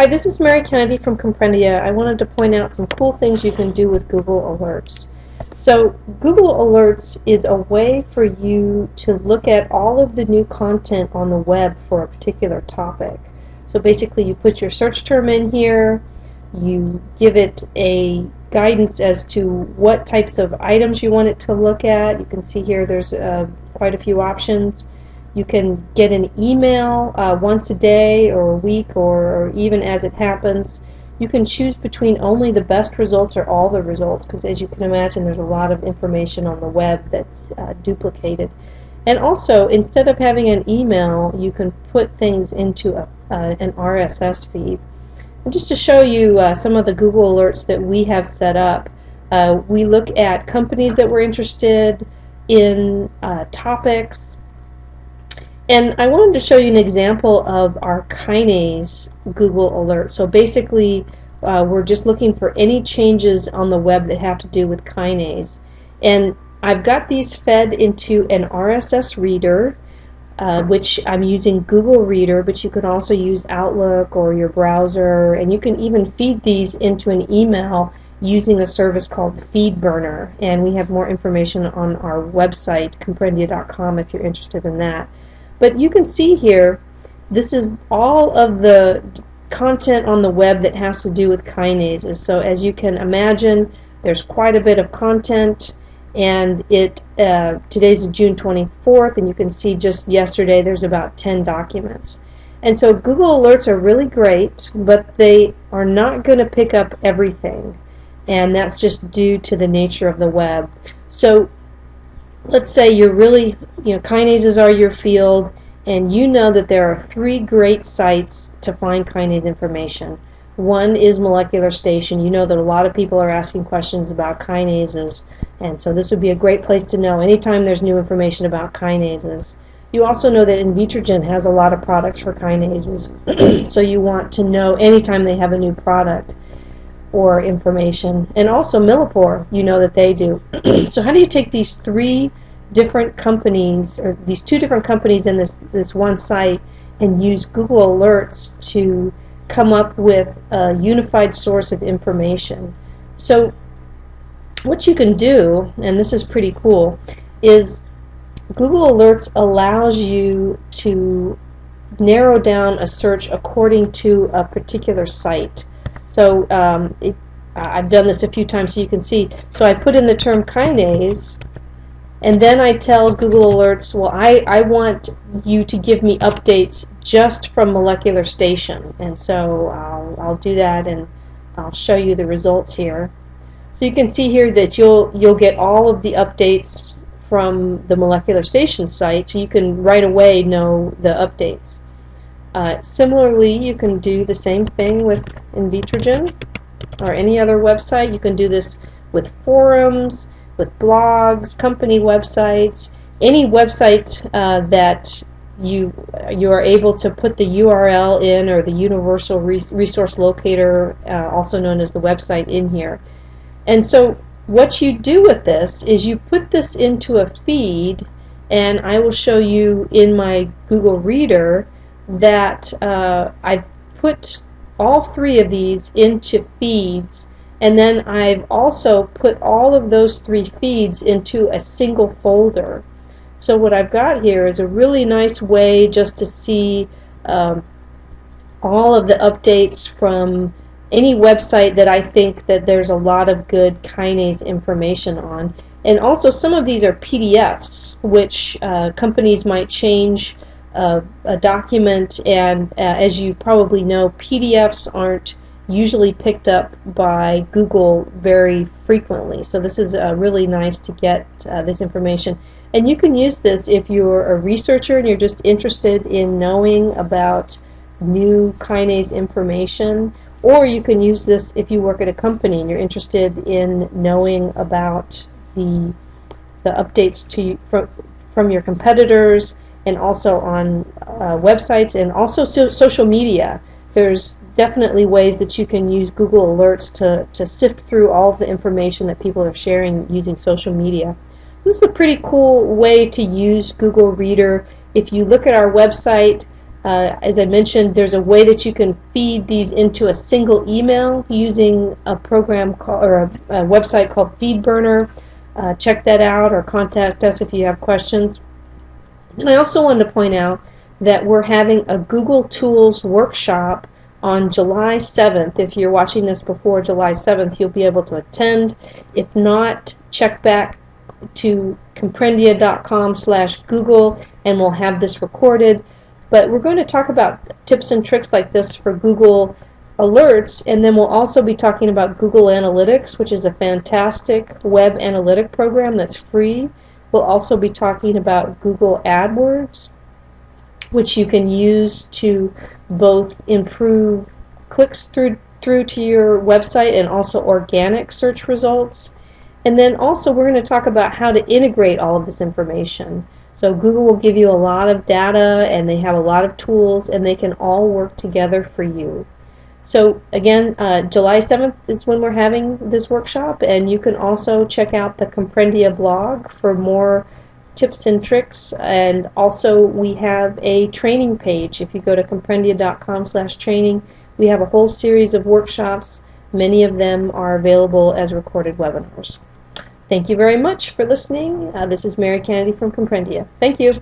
Hi, this is Mary Kennedy from Comprendia. I wanted to point out some cool things you can do with Google Alerts. So Google Alerts is a way for you to look at all of the new content on the web for a particular topic. So basically you put your search term in here, you give it a guidance as to what types of items you want it to look at. You can see here there's quite a few options. You can get an email once a day or a week or even as it happens. You can choose between only the best results or all the results, because as you can imagine there's a lot of information on the web that's duplicated. And also, instead of having an email, you can put things into an RSS feed. And just to show you some of the Google alerts that we have set up, we look at companies that we're interested in, topics. And I wanted to show you an example of our kinase Google alert. So basically, we're just looking for any changes on the web that have to do with kinase. And I've got these fed into an RSS reader, which I'm using Google Reader, but you can also use Outlook or your browser, and you can even feed these into an email using a service called FeedBurner. And we have more information on our website, comprendia.com, if you're interested in that. But you can see here, this is all of the content on the web that has to do with kinases. So as you can imagine, there's quite a bit of content, and today's June 24th, and you can see just yesterday there's about 10 documents. And so Google Alerts are really great, but they are not going to pick up everything, and that's just due to the nature of the web. So let's say you're really, kinases are your field, and you know that there are 3 great sites to find kinase information. One is Molecular Station. You know that a lot of people are asking questions about kinases, and so this would be a great place to know anytime there's new information about kinases. You also know that Invitrogen has a lot of products for kinases, so you want to know anytime they have a new product or information. And also Millipore, you know that they do. So how do you take these 3 different companies, or these 2 different companies in this one site, and use Google Alerts to come up with a unified source of information? So what you can do, and this is pretty cool, is Google Alerts allows you to narrow down a search according to a particular site. So I've done this a few times so you can see. So I put in the term kinase, and then I tell Google Alerts, well, I want you to give me updates just from Molecular Station. And so I'll do that, and I'll show you the results here. So you can see here that you'll get all of the updates from the Molecular Station site, so you can right away know the updates. Similarly, you can do the same thing with Invitrogen or any other website. You can do this with forums, with blogs, company websites, any website that you are able to put the URL in, or the Universal Resource Locator, also known as the website, in here. And so what you do with this is you put this into a feed, and I will show you in my Google Reader that I've put all 3 of these into feeds, and then I've also put all of those 3 feeds into a single folder. So what I've got here is a really nice way just to see all of the updates from any website that I think that there's a lot of good kinase information on. And also some of these are PDFs, which companies might change a document, and as you probably know, PDFs aren't usually picked up by Google very frequently. So this is really nice to get this information. And you can use this if you're a researcher and you're just interested in knowing about new kinase information, or you can use this if you work at a company and you're interested in knowing about the updates to from your competitors, and also on websites, and also social media. There's definitely ways that you can use Google Alerts to sift through all of the information that people are sharing using social media. So this is a pretty cool way to use Google Reader. If you look at our website, As I mentioned, there's a way that you can feed these into a single email using a program or a website called FeedBurner. Check that out or contact us if you have questions. And I also wanted to point out that we're having a Google Tools workshop on July 7th. If you're watching this before July 7th, you'll be able to attend. If not, check back to comprendia.com/Google and we'll have this recorded. But we're going to talk about tips and tricks like this for Google Alerts, and then we'll also be talking about Google Analytics, which is a fantastic web analytic program that's free. We'll also be talking about Google AdWords, which you can use to both improve clicks through to your website and also organic search results. And then also we're going to talk about how to integrate all of this information. So Google will give you a lot of data and they have a lot of tools and they can all work together for you. So again, July 7th is when we're having this workshop, and you can also check out the Comprendia blog for more tips and tricks, and also we have a training page. If you go to comprendia.com/training, we have a whole series of workshops. Many of them are available as recorded webinars. Thank you very much for listening. This is Mary Kennedy from Comprendia. Thank you.